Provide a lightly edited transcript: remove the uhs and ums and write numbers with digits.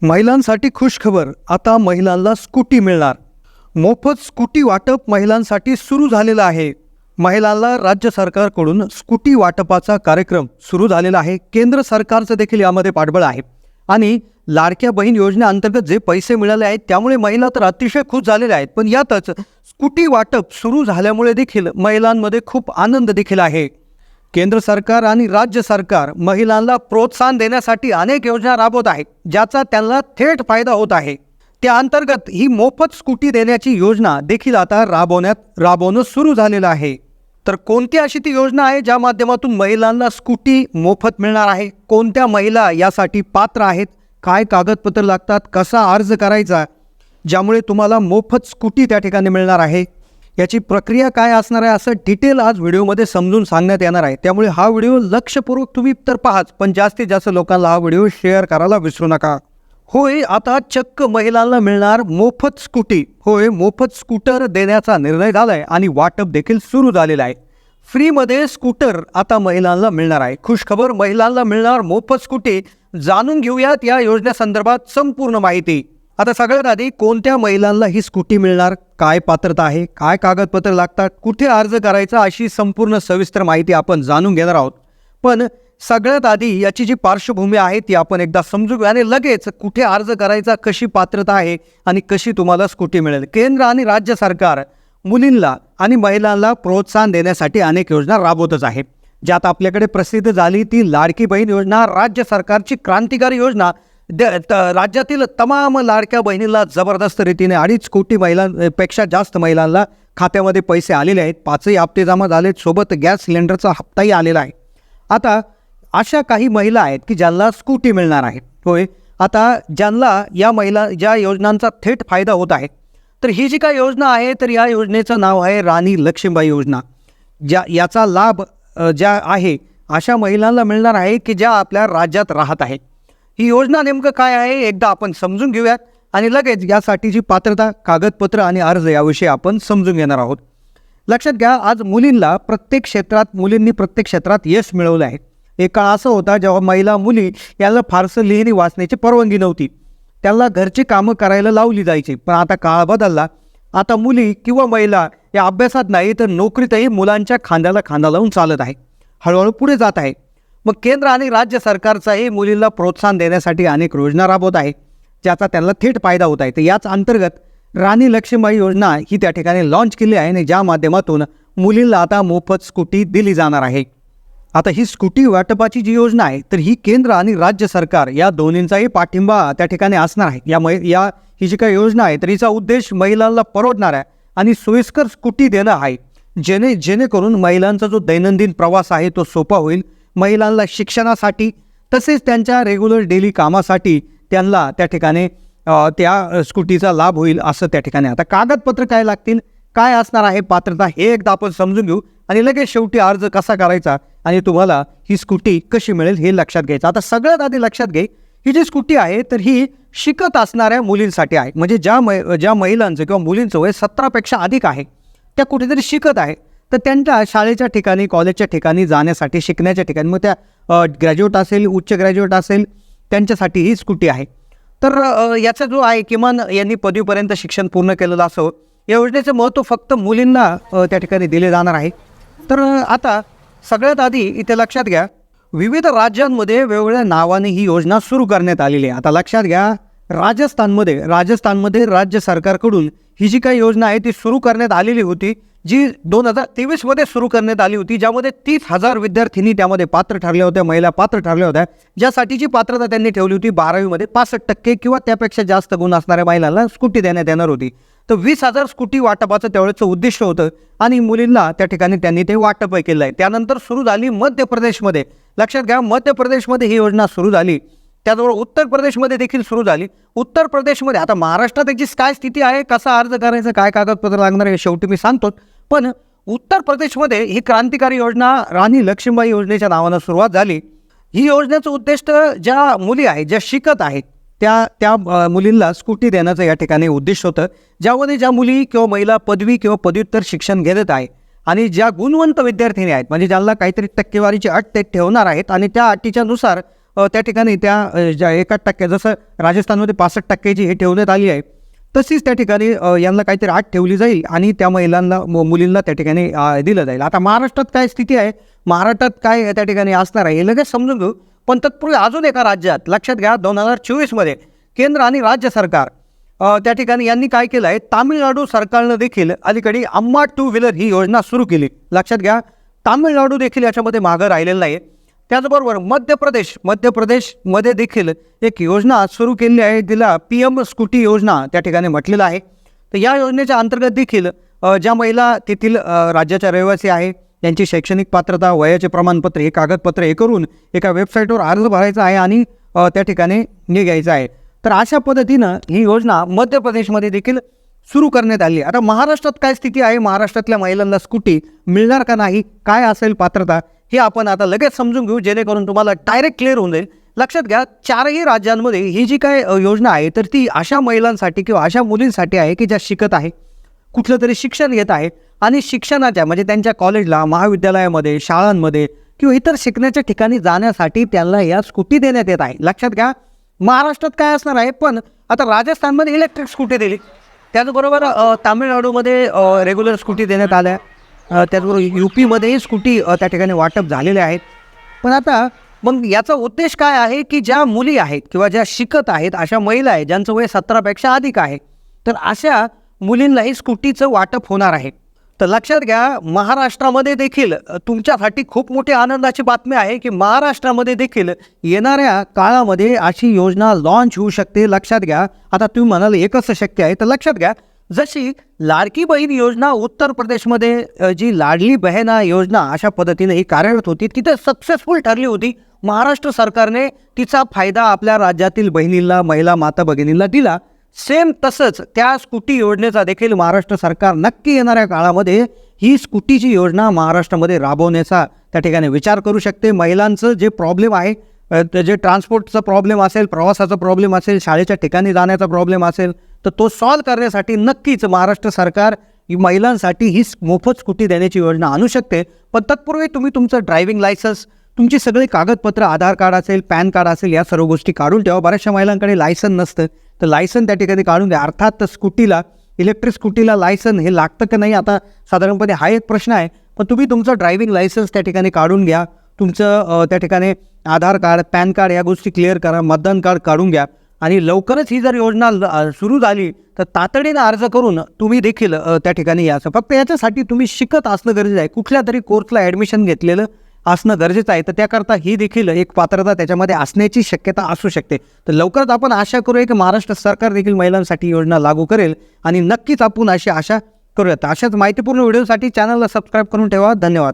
महिलांसाठी खुश खबर, आता महिलांना स्कूटी मिळणार. मोफत स्कूटी वाटप महिलांसाठी सुरू झालेलं आहे. महिलांना राज्य सरकारकडून स्कूटी वाटपाचा कार्यक्रम सुरू झालेला आहे. केंद्र सरकारचं देखील यामध्ये पाठबळ आहे आणि लाडक्या बहीण योजनेअंतर्गत जे पैसे मिळाले आहेत त्यामुळे महिला तर अतिशय खुश झालेल्या आहेत. पण यातच स्कूटी वाटप सुरू झाल्यामुळे देखील महिलांमध्ये खूप आनंद देखील आहे. केंद्र सरकार आणि राज्य सरकार महिलांना प्रोत्साहन देण्यासाठी अनेक योजना राबवत आहेत, ज्याचा त्यांना थेट फायदा होत आहे. त्या अंतर्गत ही मोफत स्कूटी देण्याची योजना देखील आता राबवणं सुरू झालेलं आहे. तर कोणती अशी ती योजना आहे ज्या माध्यमातून महिलांना स्कूटी मोफत मिळणार आहे? कोणत्या महिला यासाठी पात्र आहेत? काय कागदपत्र लागतात? कसा अर्ज करायचा ज्यामुळे तुम्हाला मोफत स्कूटी त्या ठिकाणी मिळणार आहे? याची प्रक्रिया काय असणार आहे असं डिटेल आज व्हिडिओमध्ये समजून सांगण्यात येणार आहे. त्यामुळे हा व्हिडिओ लक्षपूर्वक तुम्ही तर पाहाच, पण जास्तीत जास्त लोकांना हा व्हिडिओ शेअर करायला विसरू नका. होय, आता चक्क महिलांना मिळणार मोफत स्कूटी. होय, मोफत स्कूटर देण्याचा निर्णय झाला आहे आणि वाटप देखील सुरू झालेलं आहे. फ्रीमध्ये स्कूटर आता महिलांना मिळणार आहे. खुश खबर, महिलांना मिळणार मोफत स्कूटी. जाणून घेऊयात या योजनेसंदर्भात संपूर्ण माहिती. आता सगळ्यात आधी कोणत्या महिलांना ही स्कूटी मिळणार, काय पात्रता आहे, काय कागदपत्र लागतात, कुठे अर्ज करायचा, अशी संपूर्ण सविस्तर माहिती आपण जाणून घेणार आहोत. पण सगळ्यात आधी याची जी पार्श्वभूमी आहे ती आपण एकदा समजू घेऊ आणि लगेच कुठे अर्ज करायचा, कशी पात्रता आहे आणि कशी तुम्हाला स्कूटी मिळेल. केंद्र आणि राज्य सरकार मुलींना आणि महिलांना प्रोत्साहन देण्यासाठी अनेक योजना राबवतच आहे. ज्यात आपल्याकडे प्रसिद्ध झाली ती लाडकी बहीण योजना, राज्य सरकारची क्रांतिकारी योजना. राज्यातील तमाम लाडक्या बहिणींना जबरदस्त रीतीने 2.5 कोटी महिलांपेक्षा जास्त महिलांना खात्यामध्ये पैसे आलेले आहेत. 5ही हप्ते जमा झालेत, सोबत गॅस सिलेंडरचा हप्ताही आलेला आहे. आता अशा काही महिला आहेत की ज्यांना स्कूटी मिळणार आहे. होय, आता ज्यांना ज्या योजनांचा थेट फायदा होत आहे, तर ही जी काही योजना आहे तर या योजनेचं नाव आहे राणी लक्ष्मीबाई योजना. याचा लाभ ज्या आहे अशा महिलांना मिळणार आहे की ज्या आपल्या राज्यात राहत आहेत. ही योजना नेमकं काय आहे एकदा आपण समजून घेऊयात आणि लगेच यासाठीची पात्रता, कागदपत्र आणि अर्ज याविषयी आपण समजून घेणार आहोत. लक्षात घ्या, आज मुलींनी प्रत्येक क्षेत्रात यश मिळवलं आहे. एक काळ असं होता जेव्हा मुली यांना फारसं लिहिणी वाचण्याची परवानगी नव्हती. त्यांना घरची कामं करायला लावली जायची. पण आता काळ बदलला. आता मुली किंवा महिला या अभ्यासात नाही तर नोकरीतही मुलांच्या खांद्याला खांदा लावून चालत आहे, हळूहळू पुढे जात आहे. मग केंद्र आणि राज्य सरकारचाही मुलींना प्रोत्साहन देण्यासाठी अनेक योजना राबवत आहे, ज्याचा त्यांना थेट फायदा होत आहे. तर याच अंतर्गत राणी लक्ष्मीबाई योजना ही त्या ठिकाणी लॉन्च केली आहे आणि ज्या माध्यमातून मुलींना आता मोफत स्कूटी दिली जाणार आहे. आता ही स्कूटी वाटपाची जी योजना आहे तर ही केंद्र आणि राज्य सरकार या दोन्हींचाही पाठिंबा त्या ठिकाणी असणार आहे. ही जी काही योजना आहे तर हिचा उद्देश महिलांना परवडणाऱ्या आणि सोयीस्कर स्कूटी देणं आहे, जेणेकरून महिलांचा जो दैनंदिन प्रवास आहे तो सोपा होईल. महिलांना शिक्षणासाठी तसेच त्यांच्या रेग्युलर डेली कामासाठी त्यांना त्या ठिकाणी त्या स्कूटीचा लाभ होईल असं त्या ठिकाणी. आता कागदपत्र काय लागतील, काय असणार आहे पात्रता, हे एकदा आपण समजून घेऊ आणि लगेच शेवटी अर्ज कसा करायचा आणि तुम्हाला ही स्कूटी कशी मिळेल हे लक्षात घ्यायचं. आता सगळ्यात आधी लक्षात घे, ही जी स्कूटी आहे तर ही शिकत असणाऱ्या मुलींसाठी आहे. म्हणजे ज्या महिलांचं किंवा मुलींचं वय 17पेक्षा अधिक आहे, त्या कुठेतरी शिकत आहे, तर त्यांच्या शाळेच्या ठिकाणी, कॉलेजच्या ठिकाणी जाण्यासाठी, शिकण्याच्या ठिकाणी, मग त्या ग्रॅज्युएट असेल, उच्च ग्रॅज्युएट असेल, त्यांच्यासाठी ही स्कूटी आहे. तर याचा जो आहे किमान यांनी पदवीपर्यंत शिक्षण पूर्ण केलेलं असावं. या योजनेचं महत्त्व फक्त मुलींना त्या ठिकाणी दिले जाणार आहे. तर आता सगळ्यात आधी इथे लक्षात घ्या, विविध राज्यांमध्ये वेगवेगळ्या नावाने ही योजना सुरू करण्यात आलेली आहे. आता लक्षात घ्या, राजस्थानमध्ये राज्य सरकारकडून ही जी काही योजना आहे ती सुरू करण्यात आलेली होती, जी 2023मध्ये सुरू करण्यात आली होती, ज्यामध्ये 30,000 विद्यार्थिनी त्यामध्ये पात्र ठरल्या होत्या, महिला पात्र ठरल्या होत्या, ज्यासाठीची पात्रता त्यांनी ठेवली होती 12वीमध्ये 65% किंवा त्यापेक्षा जास्त गुण असणाऱ्या महिलांना स्कूटी देण्यात येणार होती. तर 20,000 स्कूटी वाटपाचं त्यावेळेचं उद्दिष्ट होतं आणि मुलींना त्या ठिकाणी त्यांनी ते वाटप केलं आहे. त्यानंतर सुरू झाली मध्य प्रदेशमध्ये. लक्षात घ्या, मध्य प्रदेशमध्ये ही योजना सुरू झाली. त्याचबरोबर उत्तर प्रदेशमध्ये देखील सुरू झाली. उत्तर प्रदेशमध्ये आता महाराष्ट्रात याची काय स्थिती आहे, कसा अर्ज करायचं, काय कागदपत्र लागणार आहे शेवटी मी सांगतो. पण उत्तर प्रदेशमध्ये ही क्रांतिकारी योजना राणी लक्ष्मीबाई योजनेच्या नावानं सुरुवात झाली. ही योजनेचं उद्दिष्ट ज्या मुली आहेत, ज्या शिकत आहेत, त्या मुलींना स्कूटी देण्याचं या ठिकाणी उद्दिष्ट होतं. ज्या मुली किंवा महिला पदवी किंवा पदव्युत्तर शिक्षण घेत आहे आणि ज्या गुणवंत विद्यार्थिनी आहेत, म्हणजे ज्यांना काहीतरी टक्केवारीची अट ते ठेवणार आहेत आणि त्या अटीच्या नुसार त्या ठिकाणी त्या ज्या 1% जसं राजस्थानमध्ये 65% हे ठेवण्यात आली आहे, तशीच त्या ठिकाणी यांना काहीतरी 8 ठेवली जाईल आणि त्या महिलांना मुलींना त्या ठिकाणी दिलं जाईल. आता महाराष्ट्रात काय स्थिती आहे, महाराष्ट्रात काय त्या ठिकाणी असणार आहे हे लगेच समजून घेऊ. पण तत्पूर्वी अजून एका राज्यात लक्षात घ्या, 2024मध्ये केंद्र आणि राज्य सरकार त्या ठिकाणी यांनी काय केलं आहे, तामिळनाडू सरकारनं देखील अलीकडे अम्मा 2 व्हीलर ही योजना सुरू केली. लक्षात घ्या, तामिळनाडू देखील याच्यामध्ये मागं राहिलेलं नाही. त्याचबरोबर मध्यप्रदेशमध्ये देखील एक योजना सुरू केली आहे, तिला PM स्कूटी योजना त्या ठिकाणी म्हटलेलं आहे. तर या योजनेच्या अंतर्गत देखील ज्या महिला तेथील राज्याच्या रहिवासी आहे, त्यांची शैक्षणिक पात्रता, वयाचे प्रमाणपत्र, हे कागदपत्र हे करून एका वेबसाईटवर अर्ज भरायचा आहे आणि त्या ठिकाणी घ्यायचं आहे. तर अशा पद्धतीनं ही योजना मध्य प्रदेशमध्ये देखील सुरू करण्यात आली. आता महाराष्ट्रात काय स्थिती आहे, महाराष्ट्रातल्या महिलांना स्कूटी मिळणार का नाही, काय असेल पात्रता, हे आपण आता लगेच समजून घेऊ, जेणेकरून तुम्हाला डायरेक्ट क्लिअर होऊन जाईल. लक्षात घ्या, 4ही राज्यांमध्ये ही जी काय योजना आहे, तर ती अशा महिलांसाठी किंवा अशा मुलींसाठी आहे की ज्या शिकत आहे, कुठलं तरी शिक्षण घेत आहे आणि शिक्षणाच्या म्हणजे त्यांच्या कॉलेजला, महाविद्यालयामध्ये, शाळांमध्ये किंवा इतर शिकण्याच्या ठिकाणी जाण्यासाठी त्यांना या स्कूटी देण्यात येत आहे. लक्षात घ्या, महाराष्ट्रात काय असणार आहे, पण आता राजस्थानमध्ये इलेक्ट्रिक स्कूटी दिली, त्याचबरोबर तामिळनाडूमध्ये रेग्युलर स्कूटी देण्यात आल्या, त्याचबरोबर UPमध्येही स्कूटी त्या ठिकाणी वाटप झालेले आहेत. पण आता मग याचा उद्देश काय आहे की ज्या मुली आहेत किंवा ज्या शिकत आहेत, अशा महिला आहेत ज्यांचं वय 17पेक्षा अधिक आहे, तर अशा मुलींनाही स्कूटीचं वाटप होणार आहे. तर लक्षात घ्या, महाराष्ट्रामध्ये देखील तुमच्यासाठी खूप मोठी आनंदाची बातमी आहे की महाराष्ट्रामध्ये देखील येणाऱ्या काळामध्ये अशी योजना लॉन्च होऊ शकते. लक्षात घ्या, आता तुम्ही म्हणाल एकच शक्य आहे, तर लक्षात घ्या, जशी लाडकी बहीण योजना उत्तर प्रदेशमध्ये जी लाडली बहीण योजना अशा पद्धतीने ही कार्यरत होती, तिथे सक्सेसफुल ठरली होती. महाराष्ट्र सरकारने तिचा फायदा आपल्या राज्यातील बहिणींना, महिला माता भगिनींना दिला. सेम तसंच त्या स्कूटी योजनेचा देखील महाराष्ट्र सरकार नक्की येणाऱ्या काळामध्ये ही स्कूटीची योजना महाराष्ट्रामध्ये राबवण्याचा त्या ठिकाणी विचार करू शकते. महिलांचं जे प्रॉब्लेम आहे, जे ट्रान्सपोर्टचा प्रॉब्लेम असेल, प्रवासाचा प्रॉब्लेम असेल, शाळेच्या ठिकाणी जाण्याचा प्रॉब्लेम असेल, तर तो सॉल्व करण्यासाठी नक्कीच महाराष्ट्र सरकार महिलांसाठी ही मोफत स्कूटी देण्याची योजना आणू शकते. पण तत्पूर्वी तुम्ही तुमचं ड्रायव्हिंग लायसन्स, तुमची सगळी कागदपत्र, आधार कार्ड असेल, पॅन कार्ड असेल, या सर्व गोष्टी काढून ठेवा. बऱ्याचशा महिलांकडे लायसन नसतं, तर लायसन त्या ठिकाणी काढून द्या. अर्थात स्कूटीला, इलेक्ट्रिक स्कूटीला लायसन हे लागतं का नाही, आता साधारणपणे हा एक प्रश्न आहे. पण तुम्ही तुमचं ड्रायव्हिंग लायसन्स त्या ठिकाणी काढून घ्या, तुमचं त्या ठिकाणी आधार कार्ड, पॅन कार्ड या गोष्टी क्लिअर करा, मतदान कार्ड काढून घ्या आणि लवकरच ही जर योजना सुरू झाली तर तातडीनं अर्ज करून तुम्ही देखील त्या ठिकाणी याचं. फक्त याच्यासाठी तुम्ही शिकत असणं गरजेचं आहे, कुठल्या तरी कोर्सला ॲडमिशन घेतलेलं असणं गरजेचं आहे. तर त्याकरता ही देखील एक पात्रता त्याच्यामध्ये असण्याची शक्यता असू शकते. तर लवकरच आपण आशा करूया की महाराष्ट्र सरकार देखील महिलांसाठी योजना लागू करेल आणि नक्कीच आपण अशी आशा करूयात. अशाच माहितीपूर्ण व्हिडिओसाठी चॅनलला सबस्क्राईब करून ठेवा. धन्यवाद.